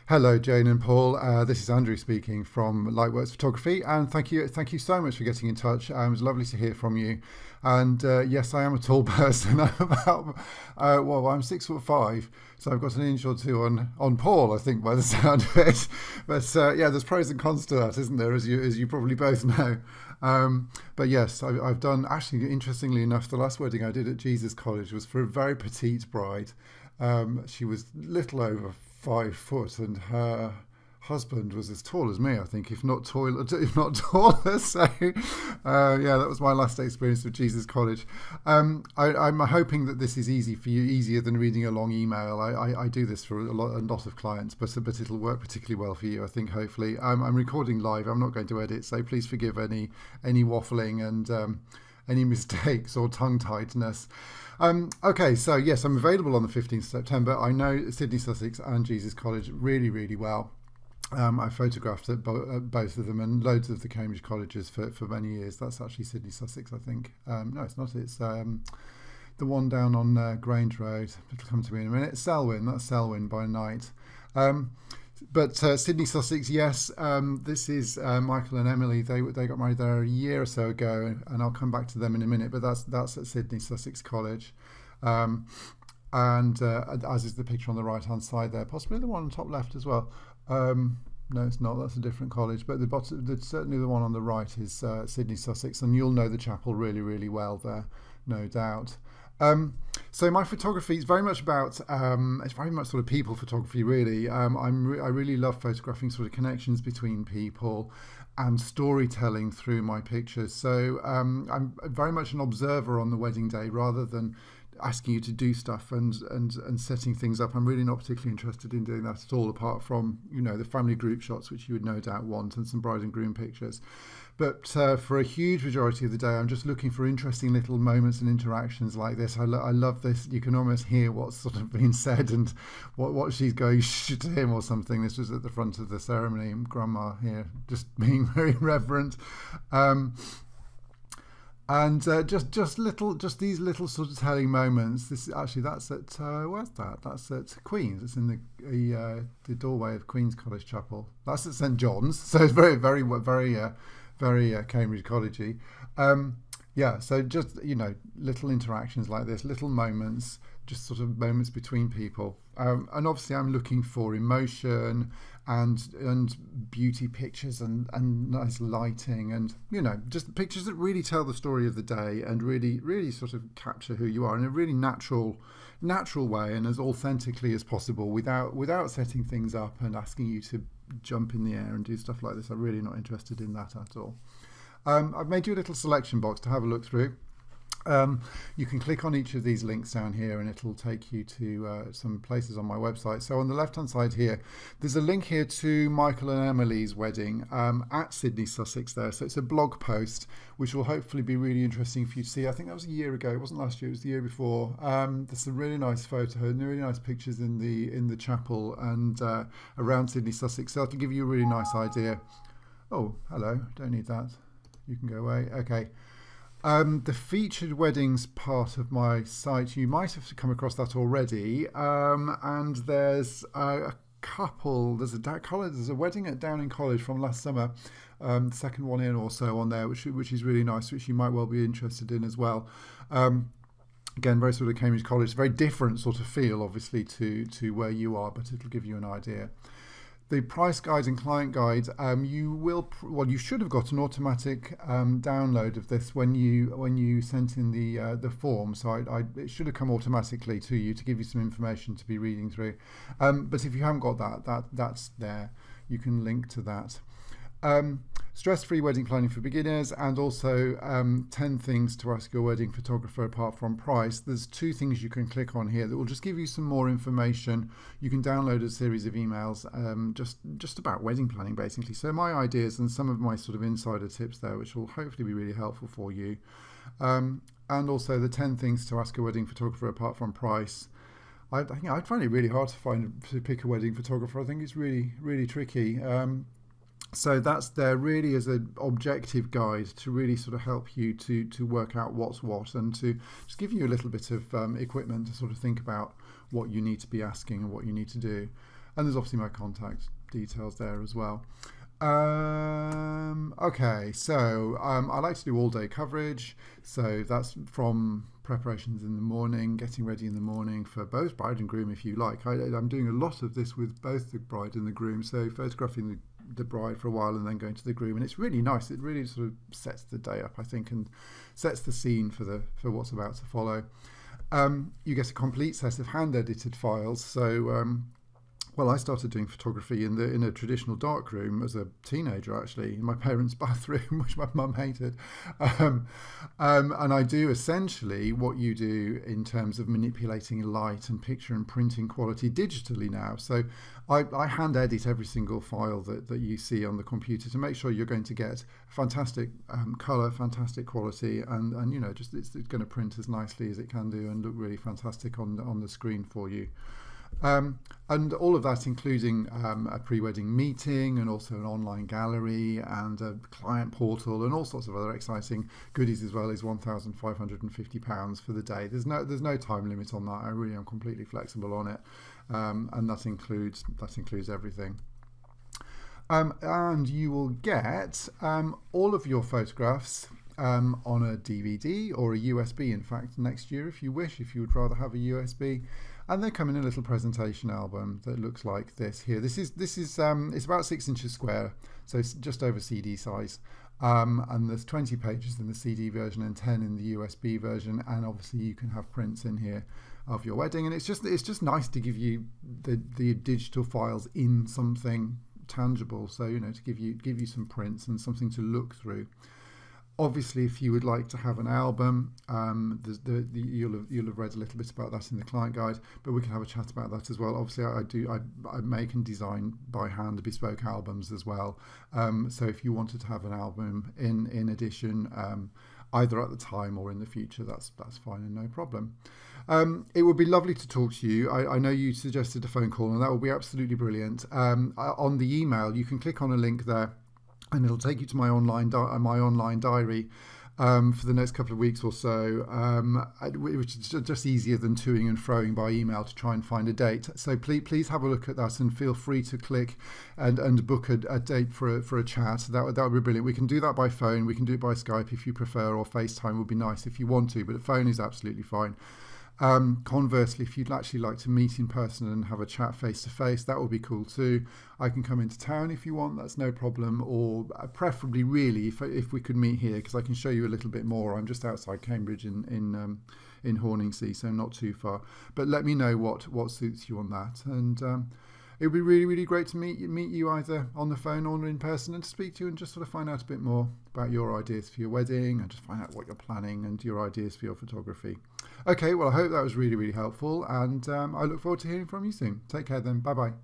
Hello, Jane and Paul. This is Andrew speaking from Lightworks Photography, and thank you so much for getting in touch. It was lovely to hear from you. And yes, I am a tall person. I'm about I'm 6'5", so I've got an inch or two on Paul, I think, by the sound of it. But yeah, there's pros and cons to that, isn't there? As you probably both know. But yes, I've done, actually, interestingly enough, the last wedding I did at Jesus College was for a very petite bride. She was little over 5 foot, and her husband was as tall as me, I think, if not taller. So yeah, that was my last experience with Jesus College. I'm hoping that this is easy for you, easier than reading a long email. I do this for a lot of clients, but it'll work particularly well for you, I think, hopefully. I'm recording live. I'm not going to edit, so please forgive any waffling and any mistakes or tongue-tiedness. Okay, so yes, I'm available on the 15th of September. I know Sydney, Sussex and Jesus College really, really well. I photographed at both of them and loads of the Cambridge colleges for many years. That's actually Sydney, Sussex, I think. No, it's not. It's the one down on Grange Road. It'll come to me in a minute. Selwyn, that's Selwyn by night. But Sydney, Sussex, yes. This is Michael and Emily. They got married there a year or so ago, and I'll come back to them in a minute. But that's at Sydney, Sussex College, and as is the picture on the right hand side there, possibly the one on the top left as well. No, it's not. That's a different college. But certainly the one on the right is Sydney, Sussex, and you'll know the chapel really, really well there, no doubt. So my photography is very much about it's very much sort of people photography, really. I really love photographing sort of connections between people and storytelling through my pictures. So I'm very much an observer on the wedding day rather than asking you to do stuff and setting things up. I'm really not particularly interested in doing that at all, apart from, you know, the family group shots, which you would no doubt want, and some bride and groom pictures. But for a huge majority of the day, I'm just looking for interesting little moments and interactions like this. I love this. You can almost hear what's sort of being said and what she's going to him or something. This was at the front of the ceremony. Grandma here just being very reverent. And just these little sort of telling moments. This actually, that's at where's that? That's at Queen's. It's in the doorway of Queen's College Chapel. That's at St John's. So it's very Cambridge Collegey. Yeah, so just, you know, little interactions like this, little moments, just sort of moments between people. And obviously I'm looking for emotion and beauty pictures and nice lighting and, you know, just pictures that really tell the story of the day and really sort of capture who you are in a really natural way and as authentically as possible without setting things up and asking you to jump in the air and do stuff like this. I'm really not interested in that at all. I've made you a little selection box to have a look through. You can click on each of these links down here and it'll take you to some places on my website. So on the left hand side here, there's a link here to Michael and Emily's wedding at Sydney, Sussex there. So it's a blog post which will hopefully be really interesting for you to see. I think that was a year ago. It wasn't last year, it was the year before. There's some really nice photos and really nice pictures in the chapel and around Sydney, Sussex. So that'll give you a really nice idea. Oh, hello, don't need that. You can go away. Okay. The featured weddings part of my site, you might have come across that already. And there's a couple. There's a wedding at Downing College from last summer. The second one in or so on there, which is really nice, which you might well be interested in as well. Again, very sort of Cambridge College, very different sort of feel, obviously, to where you are, but it'll give you an idea. The price guide and client guide, you should have got an automatic download of this when you sent in the form. So it should have come automatically to you to give you some information to be reading through. But if you haven't got that's there. You can link to that. Stress-free wedding planning for beginners, and also 10 things to ask your wedding photographer apart from price. There's 2 things you can click on here that will just give you some more information. You can download a series of emails just about wedding planning, basically. So my ideas and some of my sort of insider tips there, which will hopefully be really helpful for you. And also the 10 things to ask a wedding photographer apart from price. I'd find it really hard to pick a wedding photographer. I think it's really, really tricky. So that's there really as an objective guide to really sort of help you to work out what's what and to just give you a little bit of equipment to sort of think about what you need to be asking and what you need to do. And there's obviously my contact details there as well. Okay, so I like to do all day coverage. So that's from preparations in the morning, getting ready in the morning for both bride and groom, if you like. I'm doing a lot of this with both the bride and the groom. So photographing the bride for a while and then going to the groom, and it's really nice. It really sort of sets the day up, I think, and sets the scene for what's about to follow. You get a complete set of hand edited files. So well, I started doing photography in a traditional darkroom as a teenager, actually, in my parents' bathroom, which my mum hated. And I do essentially what you do in terms of manipulating light and picture and printing quality digitally now. So I hand edit every single file that you see on the computer to make sure you're going to get fantastic colour, fantastic quality, and you know, just it's going to print as nicely as it can do and look really fantastic on the screen for you. And all of that including a pre-wedding meeting and also an online gallery and a client portal and all sorts of other exciting goodies, as well as £1,550 for the day. There's no time limit on that. I really am completely flexible on it, and that includes everything. And you will get all of your photographs on a DVD or a USB, in fact, next year if you wish, if you would rather have a USB. And they come in a little presentation album that looks like this here. This is it's about 6 inches square, so it's just over CD size. And there's 20 pages in the CD version and 10 in the USB version, and obviously you can have prints in here of your wedding. And it's just nice to give you the digital files in something tangible. So, you know, to give you some prints and something to look through. Obviously, if you would like to have an album, you'll have read a little bit about that in the client guide, but we can have a chat about that as well. Obviously, I make and design by hand bespoke albums as well. So if you wanted to have an album in addition, either at the time or in the future, that's fine and no problem. It would be lovely to talk to you. I know you suggested a phone call, and that would be absolutely brilliant. On the email, you can click on a link there, and it'll take you to my online diary for the next couple of weeks or so, which is just easier than toing and froing by email to try and find a date. So please have a look at that and feel free to click and book a date for a chat. That would be brilliant. We can do that by phone. We can do it by Skype if you prefer, or FaceTime would be nice if you want to, but the phone is absolutely fine. Conversely, if you'd actually like to meet in person and have a chat face to face, that would be cool too. I can come into town if you want, that's no problem, or preferably really if we could meet here, because I can show you a little bit more. I'm just outside Cambridge in Horningsea, so not too far, but let me know what suits you on that. And it would be really, really great to meet you either on the phone or in person, and to speak to you and just sort of find out a bit more about your ideas for your wedding, and just find out what you're planning and your ideas for your photography. Okay, well, I hope that was really, really helpful, and I look forward to hearing from you soon. Take care then. Bye-bye.